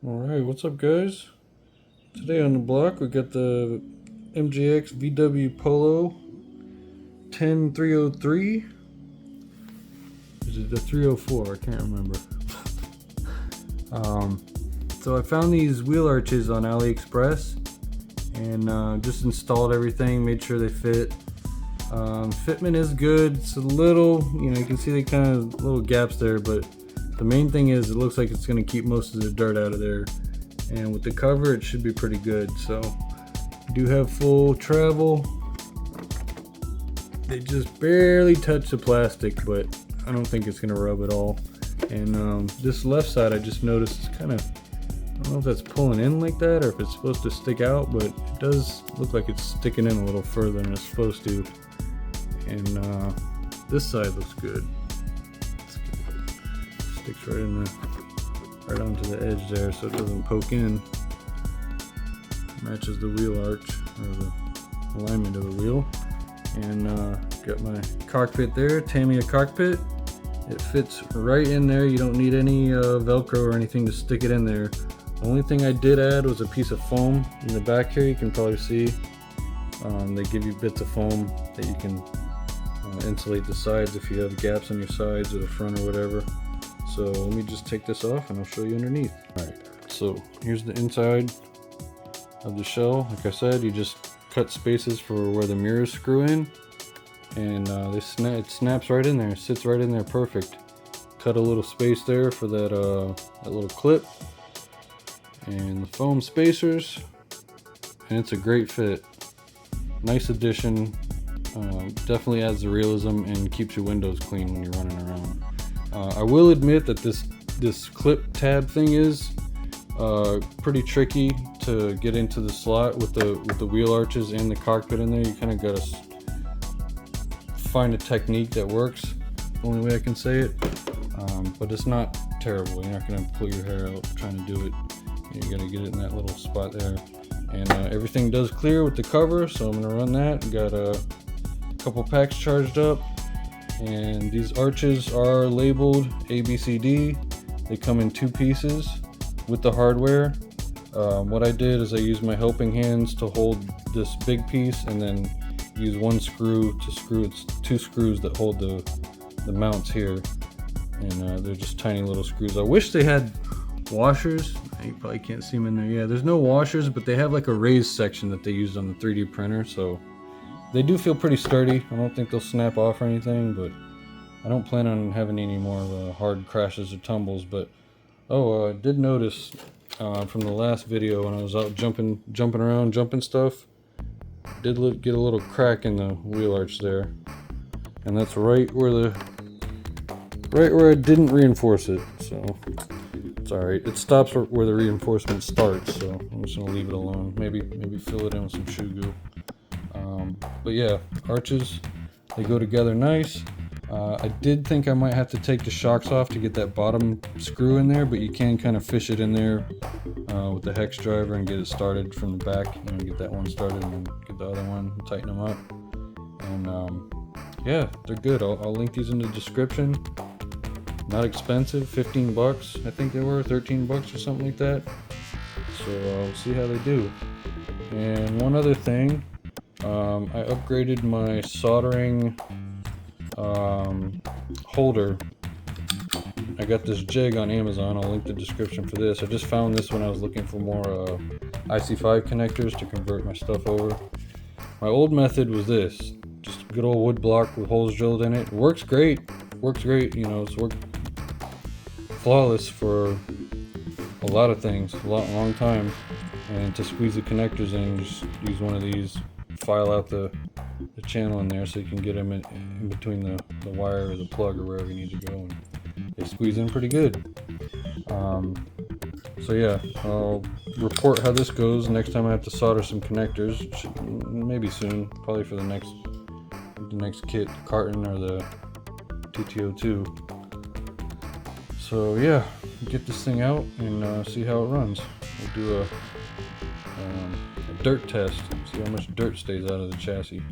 Alright, what's up guys? Today on the block we got the MJX VW Polo 10303. Is it the 304? I can't remember. So I found these wheel arches on AliExpress and just installed everything, made sure they fit. Fitment is good. It's a little, you can see the kind of little gaps there, but the main thing is it looks like it's going to keep most of the dirt out of there, and with the cover it should be pretty good. So do have full travel. They just barely touch the plastic, but I don't think it's going to rub at all. And this left side I just noticed it's kind of, I don't know if that's pulling in like that or if it's supposed to stick out, but it does look like it's sticking in a little further than it's supposed to. And this side looks good. Sticks right in the, right onto the edge there, so it doesn't poke in. Matches the wheel arch or the alignment of the wheel. And got my cockpit there, Tamiya cockpit. It fits right in there. You don't need any Velcro or anything to stick it in there. The only thing I did add was a piece of foam in the back here. You can probably see they give you bits of foam that you can insulate the sides if you have gaps on your sides or the front or whatever. So let me just take this off and I'll show you underneath. Alright, so here's the inside of the shell. Like I said, you just cut spaces for where the mirrors screw in, and it snaps right in there. It sits right in there perfect. Cut a little space there for that, that little clip, and the foam spacers, and it's a great fit. Nice addition. Definitely adds the realism and keeps your windows clean when you're running around. I will admit that this clip tab thing is pretty tricky to get into the slot with the wheel arches and the cockpit in there. You kind of gotta find a technique that works. Only way I can say it. But it's not terrible. You're not gonna pull your hair out trying to do it. You gotta get it in that little spot there. And everything does clear with the cover, so I'm gonna run that. Got a couple packs charged up, and these arches are labeled ABCD. They come in 2 pieces with the hardware. What I did is I used my helping hands to hold this big piece, and then use one screw to screw. It's 2 screws that hold the mounts here, and they're just tiny little screws. I wish they had washers. You probably can't see them in there. Yeah, there's no washers, but they have like a raised section that they used on the 3D printer, so they do feel pretty sturdy. I don't think they'll snap off or anything, but I don't plan on having any more hard crashes or tumbles. But I did notice from the last video when I was out jumping around, jumping stuff, did get a little crack in the wheel arch there, and that's right where I didn't reinforce it. So it's all right. It stops where the reinforcement starts, so I'm just gonna leave it alone. Maybe fill it in with some shoe goo. But yeah, arches, they go together nice. I did think I might have to take the shocks off to get that bottom screw in there, but you can kind of fish it in there with the hex driver and get it started from the back. Get that one started and then get the other one, tighten them up. And yeah, they're good. I'll link these in the description. Not expensive, 15 bucks. I think they were 13 bucks or something like that. So we'll see how they do. And one other thing, I upgraded my soldering holder. I got this jig on Amazon. I'll link the description for this. I just found this when I was looking for more IC5 connectors to convert my stuff over. My old method was this, just a good old wood block with holes drilled in it. It works great. It's worked flawless for a lot of things, a long time. And to squeeze the connectors in, just use one of these, file out the channel in there so you can get them in between the wire or the plug or wherever you need to go, and they squeeze in pretty good. So yeah, I'll report how this goes next time I have to solder some connectors. Maybe soon, probably for the next kit, carton or the TTO2. So yeah, get this thing out and see how it runs. We'll do a dirt test, see how much dirt stays out of the chassis.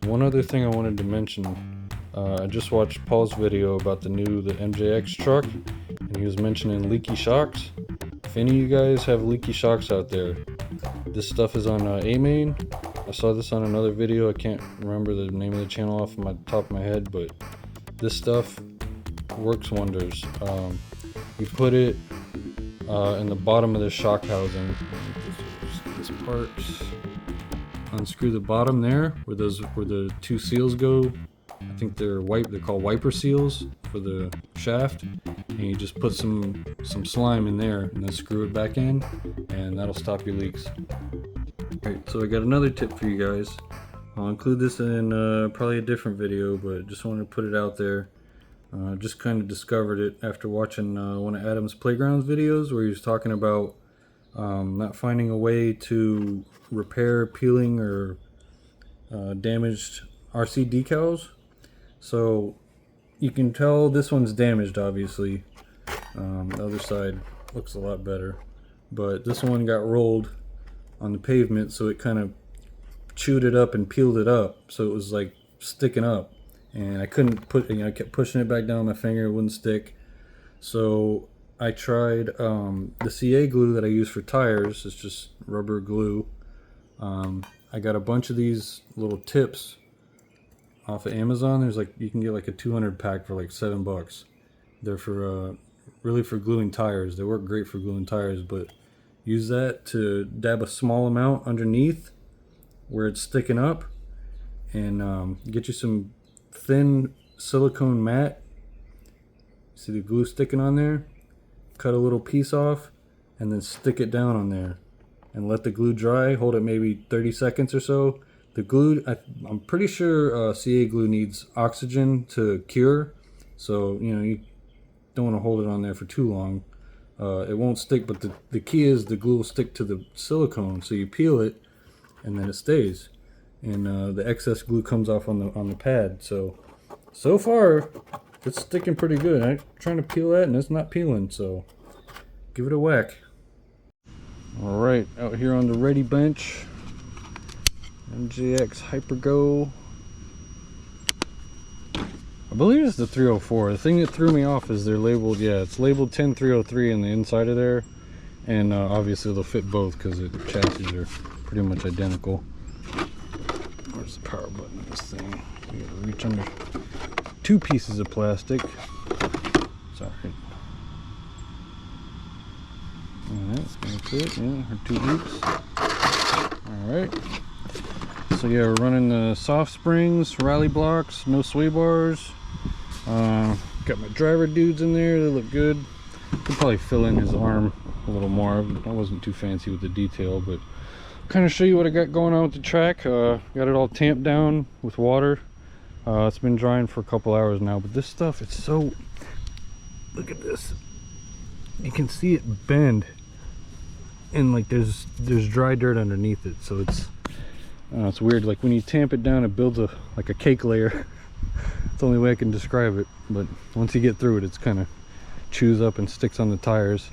One other thing I wanted to mention, I just watched Paul's video about the MJX truck, and he was mentioning leaky shocks. If any of you guys have leaky shocks out there, this stuff is on A main. I saw this on another video. I can't remember the name of the channel off the top of my head, but this stuff works wonders. You put it in the bottom of the shock housing. This part, unscrew the bottom there where the two seals go. I think they're called wiper seals for the shaft, and you just put some slime in there and then screw it back in, and that'll stop your leaks. Alright, so I got another tip for you guys. I'll include this in probably a different video, but just wanted to put it out there. Just kind of discovered it after watching one of Adam's Playgrounds videos where he was talking about not finding a way to repair peeling or damaged RC decals. So you can tell this one's damaged, obviously. The other side looks a lot better, but this one got rolled on the pavement, so it kind of chewed it up and peeled it up, so it was like sticking up, and I couldn't put, I kept pushing it back down my finger, it wouldn't stick. So I tried the CA glue that I use for tires. It's just rubber glue. I got a bunch of these little tips off of Amazon. There's like, you can get like a 200 pack for like $7. They're for really for gluing tires. They work great for gluing tires, but use that to dab a small amount underneath where it's sticking up, and get you some thin silicone mat. See the glue sticking on there? Cut a little piece off and then stick it down on there and let the glue dry. Hold it maybe 30 seconds or so. The glue, I'm pretty sure CA glue needs oxygen to cure, so you know, you don't want to hold it on there for too long. It won't stick, but the key is the glue will stick to the silicone, so you peel it and then it stays, and the excess glue comes off on the pad. So far it's sticking pretty good. I'm trying to peel that and it's not peeling, so give it a whack. Alright, out here on the ready bench, MJX Hypergo. I believe it's the 304. The thing that threw me off is they're labeled, yeah, it's labeled 10303 in the inside of there, and obviously they'll fit both because the chassis are pretty much identical. Where's the power button of this thing? We gotta reach under two pieces of plastic. Sorry. Alright, that's it. Yeah, our two loops. Alright. So yeah, we're running the soft springs, rally blocks, no sway bars. Got my driver dudes in there, they look good. Could probably fill in his arm a little more. I wasn't too fancy with the detail, but kind of show you what I got going on with the track. Got it all tamped down with water. It's been drying for a couple hours now, but this stuff, it's so, look at this. You can see it bend, and like there's dry dirt underneath it, so it's weird. Like when you tamp it down, it builds like a cake layer. It's the only way I can describe it, but once you get through it, it's kind of chews up and sticks on the tires.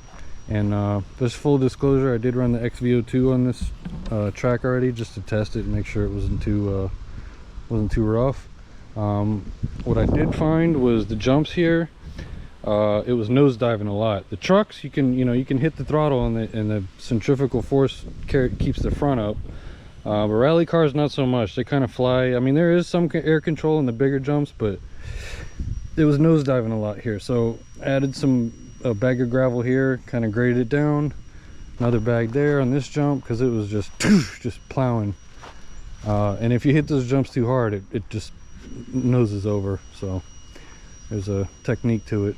And just full disclosure, I did run the XVO2 on this track already, just to test it and make sure it wasn't too rough. What I did find was the jumps here. It was nosediving a lot. The trucks, you can hit the throttle and the centrifugal force keeps the front up. But rally cars, not so much. They kind of fly. I mean, there is some air control in the bigger jumps, but it was nosediving a lot here. So added a bag of gravel here, kind of graded it down. Another bag there on this jump because it was just plowing. And if you hit those jumps too hard, it just noses over. So there's a technique to it.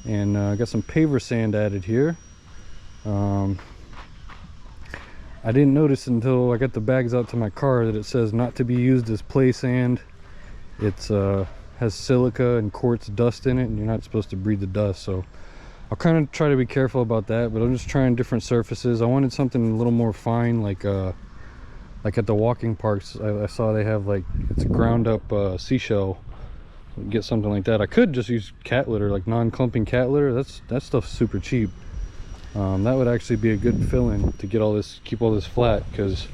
And I got some paver sand added here. I didn't notice until I got the bags out to my car that it says not to be used as play sand. It's has silica and quartz dust in it, and you're not supposed to breathe the dust. So I'll kind of try to be careful about that, but I'm just trying different surfaces. I wanted something a little more fine, like at the walking parks. I saw they have like, it's a ground up seashell. Get something like that. I could just use cat litter, like non-clumping cat litter. That stuff's super cheap. That would actually be a good fill-in to get all this, keep all this flat, because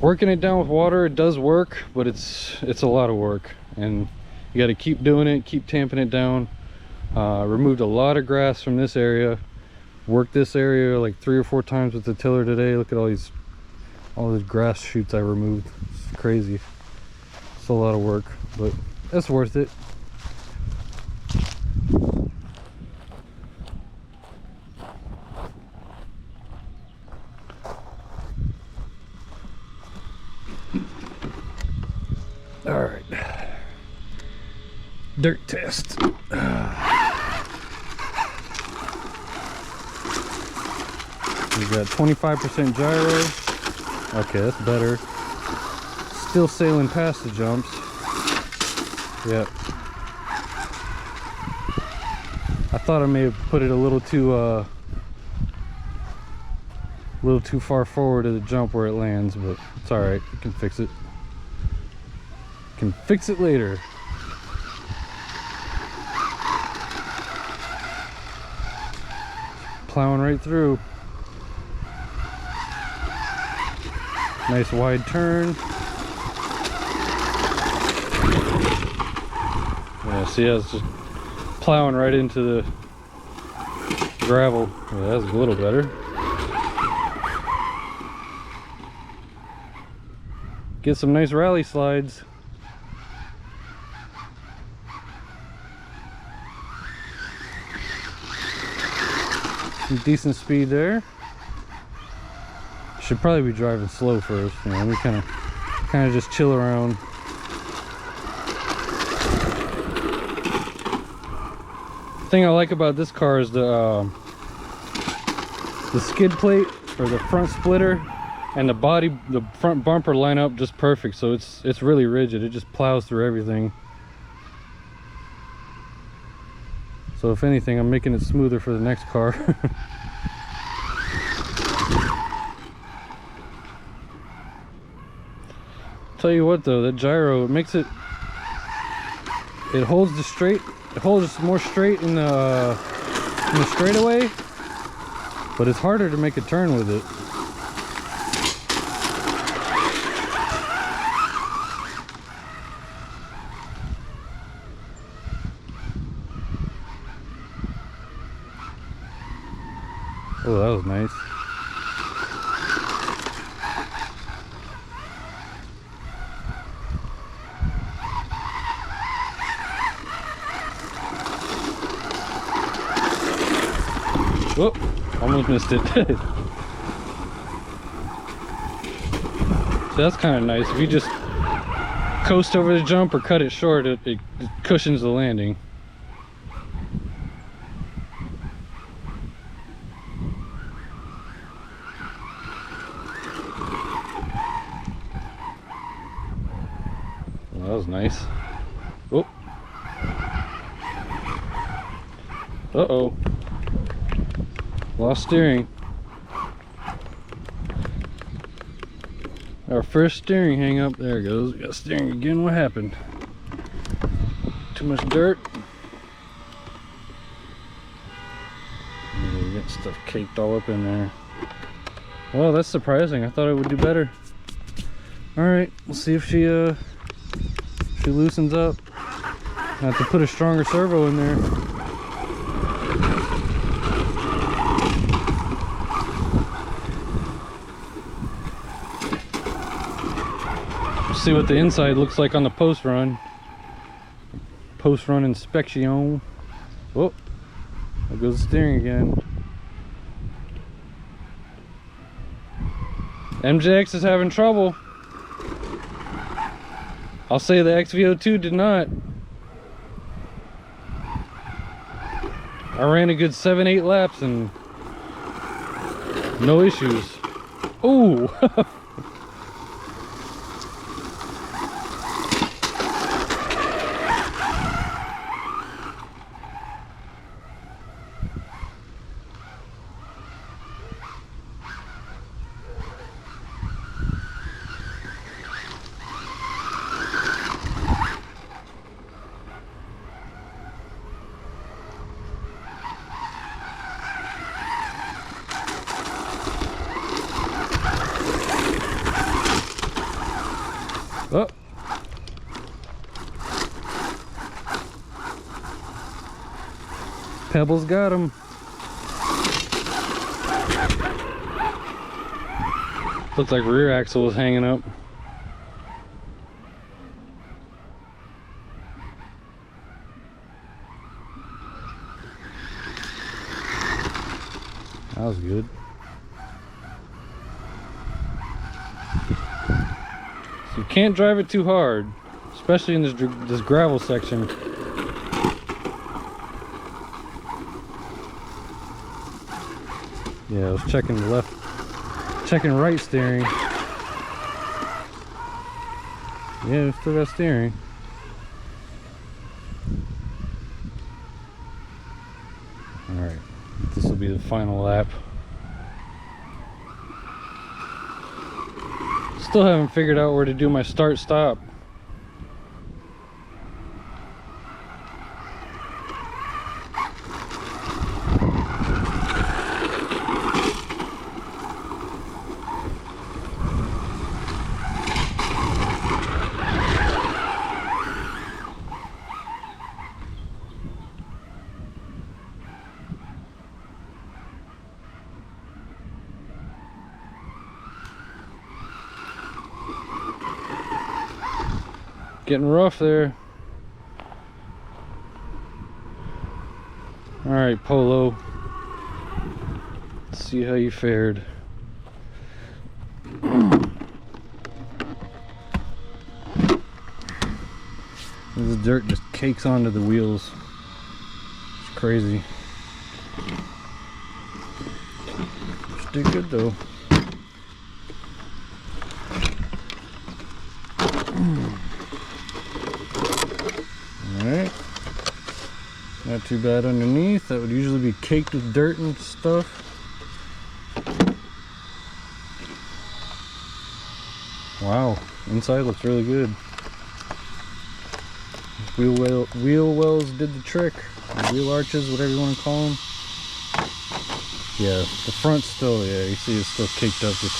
working it down with water, it does work, but it's a lot of work, and you got to keep doing it, keep tamping it down. Removed a lot of grass from this area. worked this area like 3 or 4 times with the tiller today. Look at all these grass shoots I removed. It's crazy. It's a lot of work, but it's worth it. All right, dirt test. We got 25% gyro. Okay, that's better. Still sailing past the jumps. Yep. I thought I may have put it a little too far forward to the jump where it lands, but it's all right. You can fix it. Can fix it later. Plowing right through. Nice wide turn. Yeah, see, I was just plowing right into the gravel. Yeah, that's a little better. Get some nice rally slides. Some decent speed there. Should probably be driving slow first. You know, let me kind of just chill around. The thing I like about this car is the skid plate or the front splitter and the front bumper line up just perfect. So it's really rigid. It just plows through everything. So if anything, I'm making it smoother for the next car. Tell you what though, that gyro, it makes it holds more straight in the straightaway, but it's harder to make a turn with it. Oh, that was nice. Whoop, almost missed it. So that's kind of nice. If you just coast over the jump or cut it short, it cushions the landing. That was nice. Oh. Uh-oh. Lost steering. Our first steering hang up. There it goes. We got steering again. What happened? Too much dirt. Yeah, we got stuff caked all up in there. Well, that's surprising. I thought it would do better. Alright, we'll see if she loosens up. I have to put a stronger servo in there. We'll see what the inside looks like on the post run. Post run inspection. Oh, there goes the steering again. MJX is having trouble. I'll say the XVO2 did not. I ran a good 7-8 laps and no issues. Oh! Oh. Pebbles got him. Looked like rear axle was hanging up. That was good. So you can't drive it too hard, especially in this gravel section. Yeah, I was checking the left, checking right steering. Yeah, we still got steering. Alright, this will be the final lap. Still haven't figured out where to do my start-stop. Getting rough there. All right, Polo. Let's see how you fared. This dirt just cakes onto the wheels. It's crazy. Just did good though. Alright, not too bad underneath. That would usually be caked with dirt and stuff. Wow, inside looks really good. Wheel wells did the trick. Wheel arches, whatever you want to call them. Yeah, the front still, yeah, you see it's still caked up with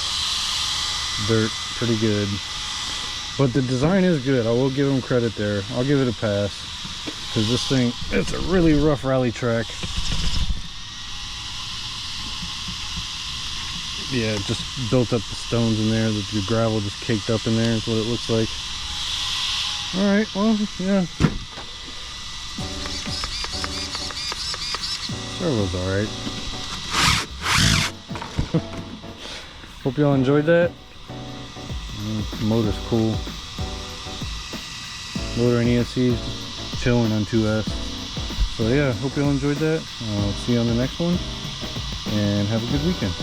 dirt, pretty good. But the design is good. I will give them credit there. I'll give it a pass. Because this thing, it's a really rough rally track. Yeah, it just built up the stones in there. The gravel just caked up in there is what it looks like. Alright, well, yeah. Servo's alright. Hope y'all enjoyed that. The motor's cool. Motor and ESC chilling on 2S. So yeah, hope y'all enjoyed that. I'll see you on the next one, and have a good weekend.